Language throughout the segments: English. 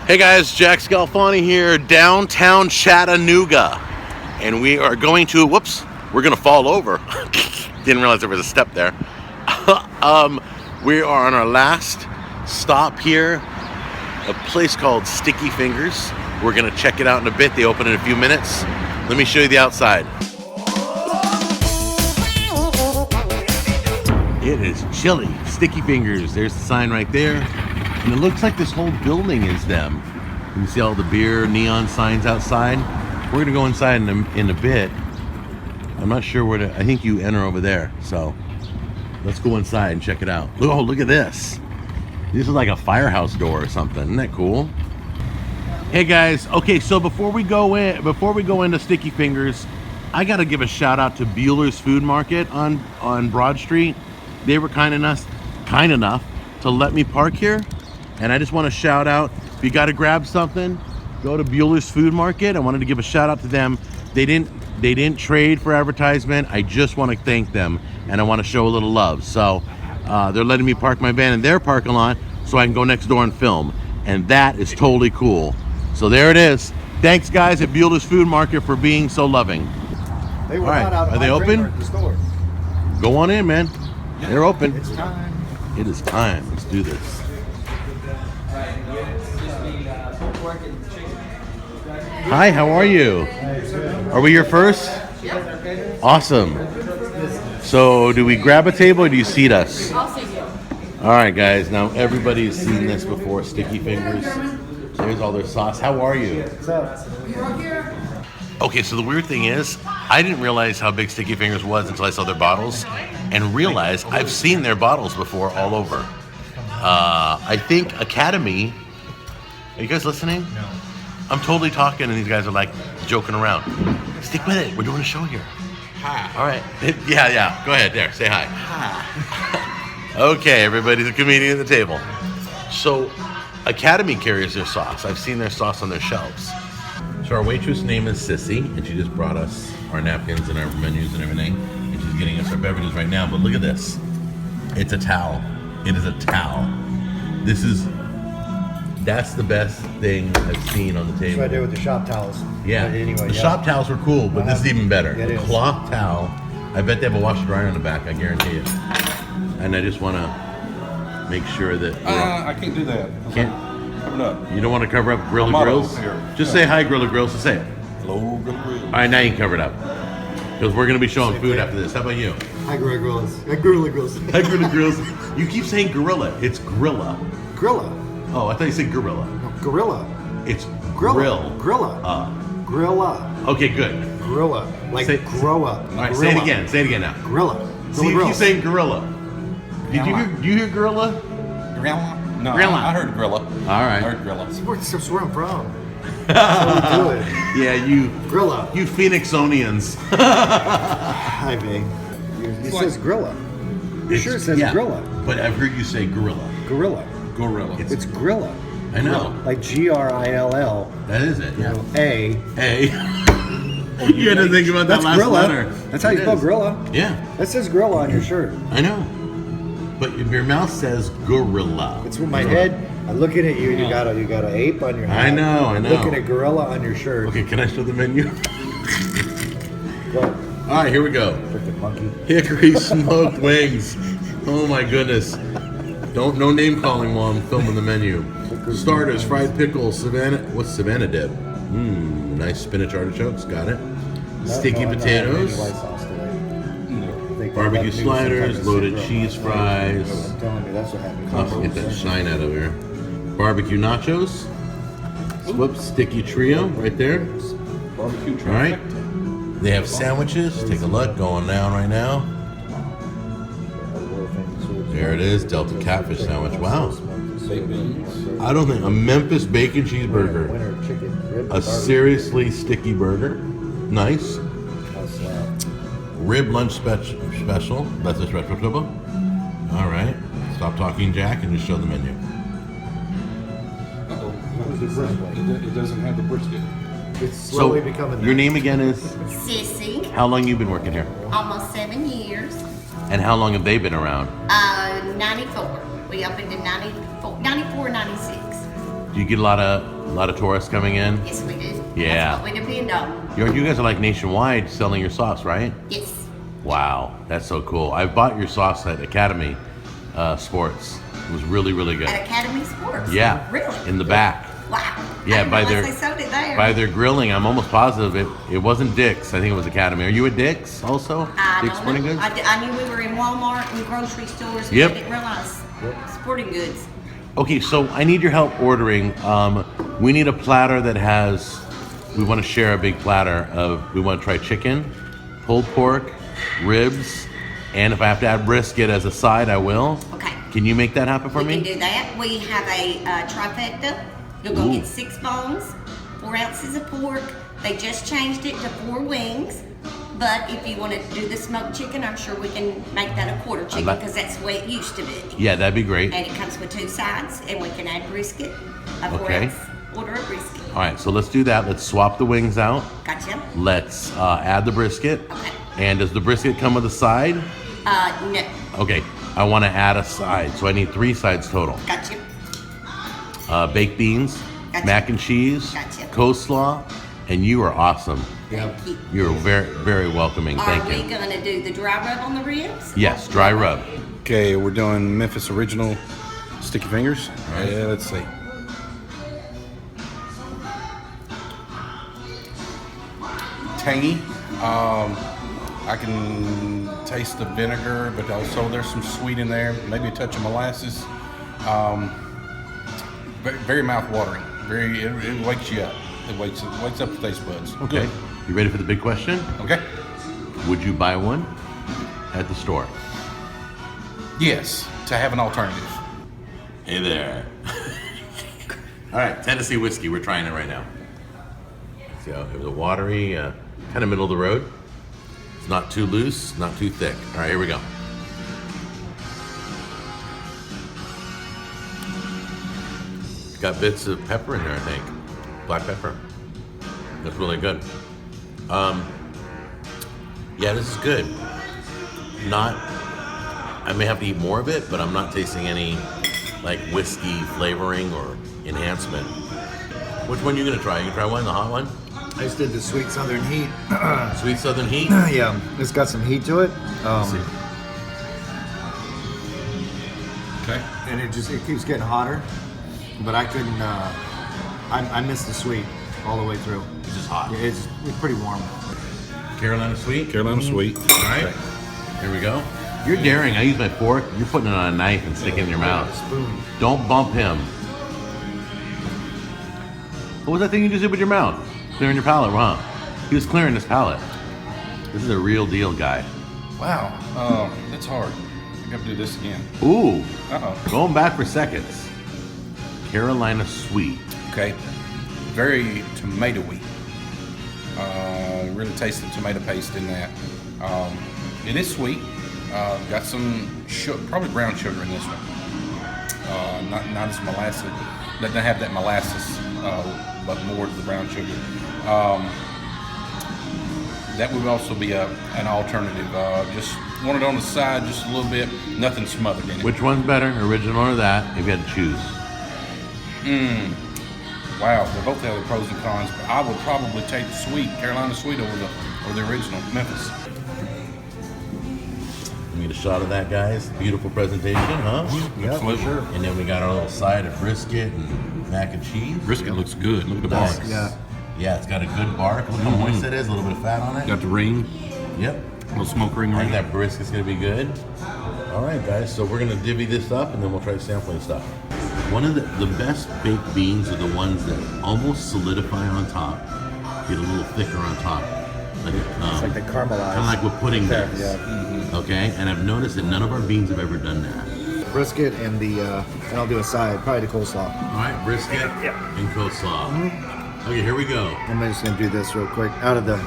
Hey guys, Jack Scalfani here, downtown Chattanooga. And we are going to, we're going to fall over. Didn't realize there was a step there. We are on our last stop here, a place called Sticky Fingers. We're going to check it out in a bit. They open in a few minutes. Let me show you the outside. It is chilly. Sticky Fingers. There's the sign right there. And it looks like this whole building is them. You can see all the beer neon signs outside. We're gonna go inside in a bit. I'm not sure where to, I think you enter over there. So let's go inside and check it out. Oh, look at this. This is like a firehouse door or something. Isn't that cool? Hey guys, okay, so before we go into Sticky Fingers, I gotta give a shout out to Bueller's Food Market on Broad Street. They were kind enough to let me park here. And I just want to shout out, if you got to grab something, go to Bueller's Food Market. I wanted to give a shout out to them. They didn't trade for advertisement. I just want to thank them, and I want to show a little love. So they're letting me park my van in their parking lot so I can go next door and film. And that is totally cool. So there it is. Thanks guys at Bueller's Food Market for being so loving. They were all right, not out of are they open? At the store. Go on in, man. They're open. It's time. It is time. Let's do this. Hi, how are you? Are we your first? Awesome. So, do we grab a table or do you seat us? I'll see you. All right, guys. Now, everybody's seen this before. Sticky Fingers. There's all their sauce. How are you? What's up? Okay, so the weird thing is, I didn't realize how big Sticky Fingers was until I saw their bottles, and realized I've seen their bottles before all over. I think Academy. Are you guys listening? No. I'm totally talking, and these guys are like joking around. Stick with it. We're doing a show here. Hi. All right. Yeah. Go ahead. There. Say hi. Hi. Okay, everybody's a comedian at the table. So, Academy carries their sauce. I've seen their sauce on their shelves. So our waitress name is Sissy, and she just brought us our napkins and our menus and everything, and she's getting us our beverages right now. But look at this. It's a towel. It is a towel. That's the best thing I've seen on the table. That's what I did with the shop towels. Yeah. But anyway, the shop towels were cool, but this is even better. Yeah, it is. Cloth towel. I bet they have a washer dryer on the back, I guarantee it. And I just want to make sure that I can't do that. Coming up. You don't want to cover up GRILLA Grills? Just say hi, GRILLA Grills. Just say it. Hello, GRILLA Grills. All right, now you can cover it up. Because we're going to be showing food after this. How about you? Hi, GRILLS. Hi, GRILLA Grills. Hi, GRILLA Grills. You keep saying gorilla. It's GRILLA. GRILLA. Oh, I thought you said gorilla. No, gorilla. It's Grilla. grill. Grilla. Grilla. Okay, good. Grilla. Like Say- grow up. All right, Gorilla. say it again. Say it again now. Gorilla. See, you keep Grills. saying gorilla. Did you hear gorilla? Grilla? No, Grilla. I heard Grilla. All right. I heard Grilla. That's where I'm from. That's how we do it. Yeah, you Grilla. You Phoenixonians. Hi, babe. It says Grilla. You sure it says Grilla? But I've heard you say gorilla. Gorilla. Gorilla. It's Grilla. I know. Like Grill. That is it. Yeah. A. Hey. You had to think about that That's last Grilla. letter. That's how you It spell is. Grilla. Yeah, That says Grilla on your shirt. I know. But your mouth says gorilla. It's with my head. I'm looking at you. You got a ape on your head. I know. I'm looking at gorilla on your shirt. Okay, can I show the menu? Go. All right, here we go. Freaking monkey. Hickory smoked wings. Oh my goodness. No name calling while I'm filming the menu. Starters, fried pickles, Savannah dip? Nice spinach artichokes, got it. Sticky potatoes, barbecue sliders, loaded cheese fries. I'm telling you, that's what happened. Oh, get that shine out of here. Barbecue nachos. Whoops, sticky trio right there. Barbecue All right. They have sandwiches. Take a look, going down right now. There it is, Delta Catfish sandwich. Wow. I don't think a Memphis bacon cheeseburger. A seriously sticky burger. Nice. Rib lunch special. That's a special trouble. All right. Stop talking, Jack, and just show the menu. It doesn't have the brisket. It's slowly becoming. Your name again is? Sissy, How long you been working here? almost 7 years. And how long have they been around? 94. We opened in 94, 96. Do you get a lot of A lot of tourists coming in. Yes, we do. Yeah. That's what we depend on. You guys are like nationwide selling your sauce, right? Yes. Wow, that's so cool. I bought your sauce at Academy Sports. It was really, really good. At Academy Sports. Yeah. Really? In the back. Wow. Yeah, I didn't realize they sold it there. by their grilling, I'm almost positive it wasn't Dick's. I think it was Academy. Are you at Dick's also? I Dick's don't Sporting know. Goods? I knew we were in Walmart and grocery stores. Yep. I didn't realize sporting goods. Okay, so I need your help ordering. We need a platter that has. We want to share a big platter of. We want to try chicken, pulled pork, ribs, and if I have to add brisket as a side, I will. Okay. Can you make that happen for We me? can do that. We have a trifecta. You're going Ooh. to get 6 bones, 4 ounces of pork. They just changed it to 4 wings. But if you want to do the smoked chicken, I'm sure we can make that a quarter chicken because that's the way it used to be. Yeah, that'd be great. And it comes with 2 sides, and we can add brisket, a 4 Okay. ounce order of brisket. All right, so let's do that. Let's swap the wings out. Gotcha? Let's add the brisket. Okay. And does the brisket come with a side? No. Okay, I want to add a side, so I need 3 sides total. Gotcha. Baked beans, Gotcha. mac and cheese, Gotcha. coleslaw, and you are awesome. Thank you. You're very, very welcoming. Thank Are we you. going to do the dry rub on the ribs? Yes, dry rub. Okay, we're doing Memphis Original Sticky Fingers. Right. Yeah, let's see. Tangy. I can taste the vinegar, but also there's some sweet in there. Maybe a touch of molasses. Very mouth-watering. It wakes you up. It wakes up the taste buds. Okay. Good. You ready for the big question? Okay. Would you buy one at the store? Yes, to have an alternative. Hey there. All right, Tennessee whiskey. We're trying it right now. So it was a watery, kind of middle of the road. It's not too loose, not too thick. All right, here we go. It's got bits of pepper in there, I think. Black pepper. That's really good. Yeah, this is good. I may have to eat more of it, but I'm not tasting any like whiskey flavoring or enhancement. Which one are you gonna try? You gonna try one, the hot one? I just did the sweet southern heat. Sweet Southern Heat? Yeah, it's got some heat to it. Okay. And it keeps getting hotter. But I couldn't, I missed the sweet all the way through. It's just hot. Yeah, it's pretty warm. Carolina Sweet? Carolina Sweet. All right, here we go. You're daring. I use my fork. You're putting it on a knife and sticking it in your mouth. Spoon. Don't bump him. What was that thing you just did with your mouth? Clearing your palate, huh? He was clearing his palate. This is a real deal, guy. Wow. That's hard. I got to do this again. Ooh, Uh-oh. going back for seconds. Carolina Sweet. Okay. Very tomatoey. Really taste the tomato paste in that. It is sweet. Got some probably brown sugar in this one. Not as molasses. Doesn't have that molasses, but more of the brown sugar. That would also be an alternative. Just want it on the side just a little bit. Nothing smothered in it. Which one's better, original or that? If you had to choose. Wow, they both have the pros and cons, but I would probably take the sweet, Carolina Sweet over the original, Memphis. Let me get a shot of that, guys. Beautiful presentation, huh? Yeah, for sure. And then we got our little side of brisket and mac and cheese. Brisket looks good. Look at the Nice. bark. Yeah. Yeah, it's got a good bark. Look how moist it is. A little bit of fat on it. Got the ring, Yep. little smoke ring I think ring. that brisket's gonna be good. All right, guys. So we're gonna divvy this up, and then we'll try sampling stuff. One of the best baked beans are the ones that almost solidify on top, get a little thicker on top, like It's like the caramelized. kind of like what pudding Yeah, does. yeah. Okay, and I've noticed that none of our beans have ever done that. Brisket and and I'll do a side, probably the coleslaw. All right, brisket and coleslaw. Okay, here we go. I'm just gonna do this real quick out of the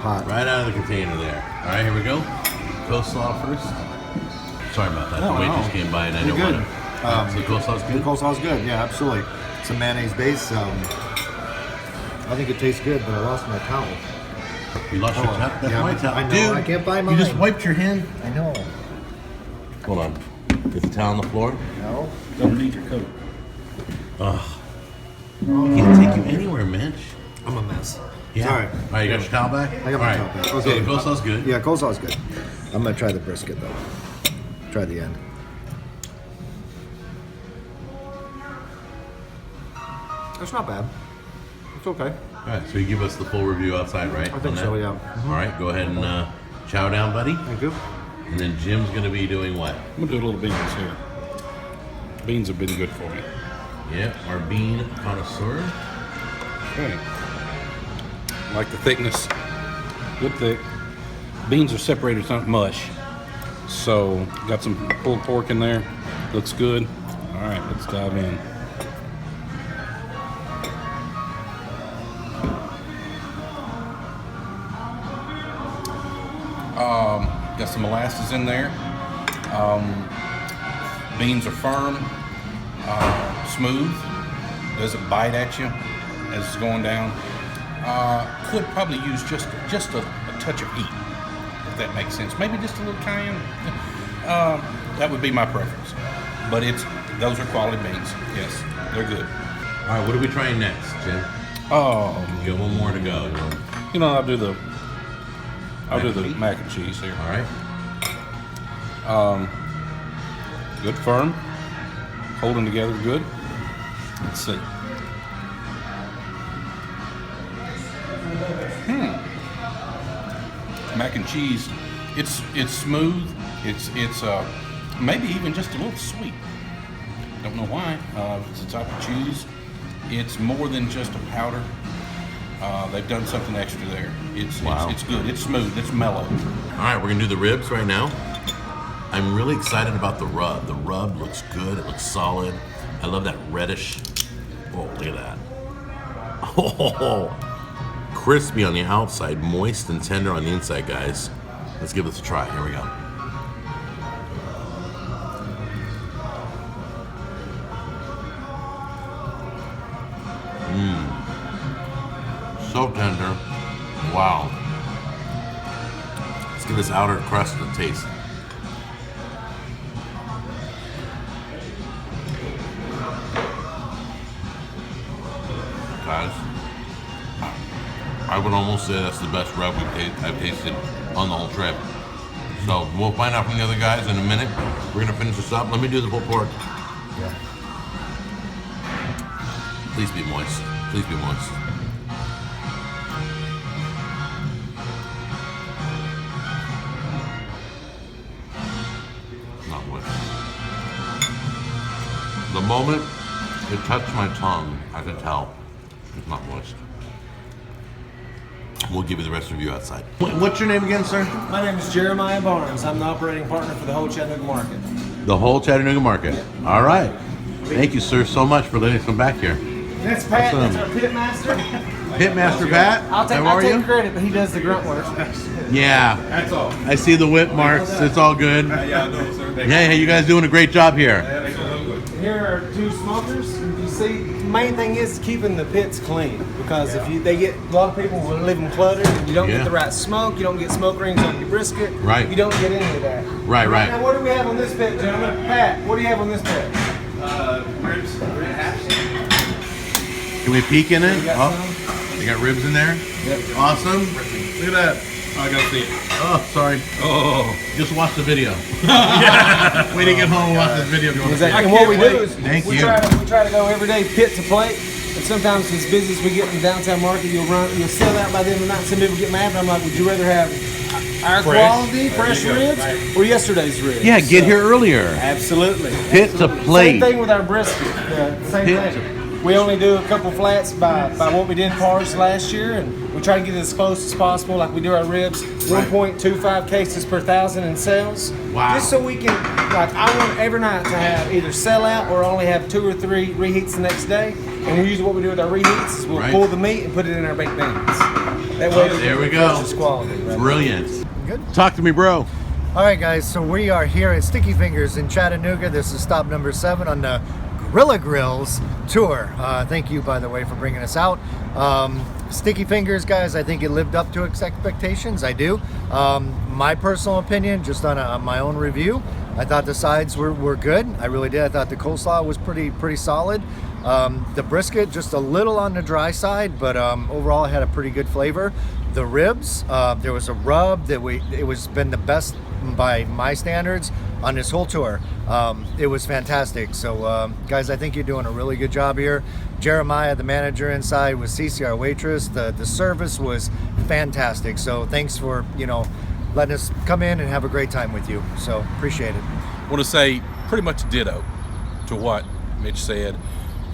pot. Right out of the container there. All right, here we go. Coleslaw first. Sorry about that. No, the waitress no. came by and I You're didn't good. want to. So the coleslaw's The good? coleslaw's good, yeah, absolutely. Some mayonnaise base. I think it tastes good, but I lost my towel. You lost your Oh, towel? That's yeah, my towel. I know, Dude, I can't find you just mine. wiped your hand? I know. Hold on. Is the towel on the floor? No. Underneath your coat. Ugh. Can't take you anywhere, Mitch. I'm a mess. Yeah. Sorry. All right, you got your towel back? I got my towel back. So the coleslaw's good. Yeah, coleslaw's good. I'm gonna try the brisket though. Try the end. It's not bad. It's okay. All right, so you give us the full review outside, right? I think so, yeah. All right, go ahead and chow down, buddy. Thank you. And then Jim's going to be doing what? I'm gonna do a little beans here. Beans have been good for me. Yeah, our bean connoisseur. Okay. Like the thickness, good thick. Beans are separated, it's not mush. So got some pulled pork in there. Looks good. All right, let's dive in. Got some molasses in there. Beans are firm, smooth. Doesn't bite at you as it's going down. Could probably use just a touch of heat, if that makes sense. Maybe just a little cayenne. That would be my preference. But those are quality beans. Yes, they're good. All right, what are we trying next, Jim? Oh, You got one more to go. you know, I'll do the Mac and cheese? mac and cheese here. All right. Good, firm, holding together good. Let's see. Mac and cheese, it's smooth. It's maybe even just a little sweet. Don't know why. It's a type of cheese. It's more than just a powder. They've done something extra there. It's good. It's smooth. It's mellow. All right, we're going to do the ribs right now. I'm really excited about the rub. The rub looks good. It looks solid. I love that reddish. Oh, look at that. Oh, crispy on the outside, moist and tender on the inside, guys. Let's give this a try. Here we go. So tender. Wow. Let's give this outer crust a taste. Guys, I would almost say that's the best rub I've tasted on the whole trip. So we'll find out from the other guys in a minute. We're gonna finish this up. Let me do the pulled pork. Yeah. Please be moist. Please be moist. Not moist. The moment it touched my tongue, I could tell it's not moist. We'll give you the rest of you outside. What's your name again, sir? My name is Jeremiah Barnes. I'm the operating partner for the whole Chattanooga market. The whole Chattanooga market. All right. Thank you, sir, so much for letting us come back here. That's Pat. Awesome. That's our pit master. Pitmaster Pat, I'll take, how I'll are take you? credit, but he does the grunt work. Yeah. That's all. I see the whip marks. It's all good. Yeah, no, sir. Hey, you guys doing a great job here. Here are two smokers. You see, the main thing is keeping the pits clean because if they get a lot of people will leave them cluttered. And you don't Yeah. get the right smoke. You don't get smoke rings on your brisket. Right. You don't get any of that. Right, right. Now, what do we have on this pit, gentlemen? Pat, what do you have on this pit? Ribs, Can we peek in it? You got Oh, some? they got ribs in there. Yep. Awesome. Look at that. I gotta see it. Oh, sorry. Oh, Just watch the video. Wait to get home and watch this video if you want to see it. And what we do is Thank we you. try to go every day pit to plate. And sometimes as busy as we get in the downtown market, you'll sell out by the end of the night. Some people get mad, but I'm like, would you rather have our quality, fresh ribs, or yesterday's ribs? Yeah, get here earlier. Absolutely. Pit to plate. Same thing with our brisket. Same Pit thing. We only do a couple flats by what we did pars last year, and we try to get as close as possible, like we do our ribs, 1.25 cases per thousand in sales. Wow. Just so we can, like, I want every night to have either sell out or only have 2 or 3 reheats the next day. And we usually what we do with our reheats is we'll Right. pull the meat and put it in our baked beans. That way, There we go. It's quality. Right? Brilliant. Good. Talk to me, bro. All right, guys. So we are here at Sticky Fingers in Chattanooga. This is stop number 7 on the GRILLA Grills tour. Thank you, by the way, for bringing us out. Sticky Fingers, guys, I think it lived up to its expectations. I do. My personal opinion, just on my own review, I thought the sides were good. I really did. I thought the coleslaw was pretty solid. The brisket just a little on the dry side, but overall it had a pretty good flavor. The ribs, there was a rub that it was been the best by my standards on this whole tour. It was fantastic. So guys, I think you're doing a really good job here. Jeremiah, the manager inside, with Cece, our waitress, the service was fantastic. So thanks for, you know, letting us come in and have a great time with you. So appreciate it. I want to say pretty much ditto to what Mitch said.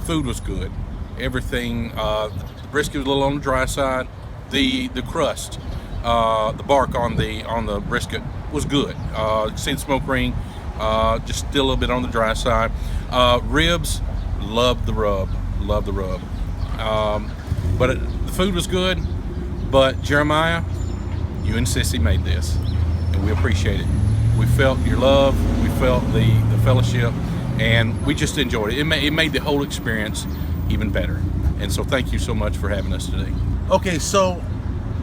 Food was good. Everything, the brisket was a little on the dry side. The crust, the bark on the brisket was good. See the smoke ring, just still a little bit on the dry side. Ribs, loved the rub. But the food was good. But Jeremiah, you and Sissy made this, and we appreciate it. We felt your love, we felt the fellowship, and we just enjoyed it. It made the whole experience even better. And so thank you so much for having us today. Okay, so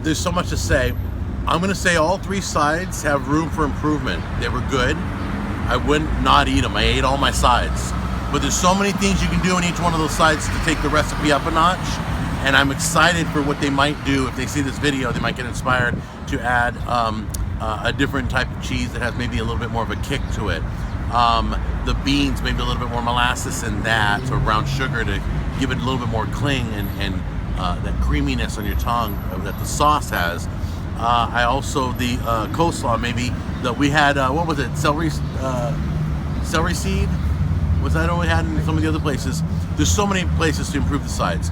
there's so much to say. I'm gonna say all three sides have room for improvement. They were good. I wouldn't not eat them. I ate all my sides. But there's so many things you can do in each one of those sides to take the recipe up a notch. And I'm excited for what they might do. If they see this video, they might get inspired to add a different type of cheese that has maybe a little bit more of a kick to it. The beans, maybe a little bit more molasses in that, or brown sugar to give it a little bit more cling and that creaminess on your tongue that the sauce has. I also, the coleslaw, maybe that we had, what was it, celery seed? Was that what we had in some of the other places? There's so many places to improve the sides.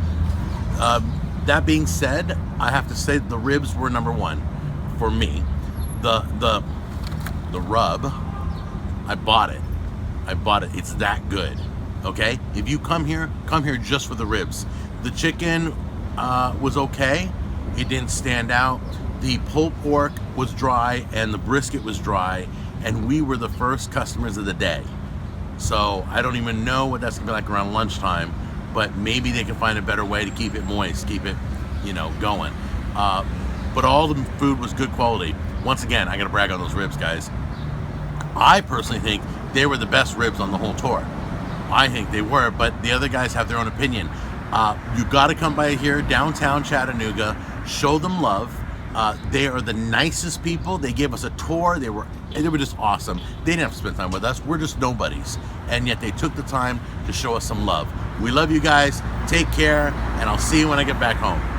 That being said, I have to say the ribs were number one for me. The rub, I bought it. It's that good. Okay? If you come here just for the ribs. The chicken was okay. It didn't stand out. The pulled pork was dry and the brisket was dry, and we were the first customers of the day. So I don't even know what that's gonna be like around lunchtime, but maybe they can find a better way to keep it moist, keep it, you know, going. But all the food was good quality. Once again, I gotta brag on those ribs, guys. I personally think they were the best ribs on the whole tour. I think they were, but the other guys have their own opinion. You gotta come by here, downtown Chattanooga, show them love. They are the nicest people. They gave us a tour. They were just awesome. They didn't have to spend time with us. We're just nobodies. And yet they took the time to show us some love. We love you guys. Take care, and I'll see you when I get back home.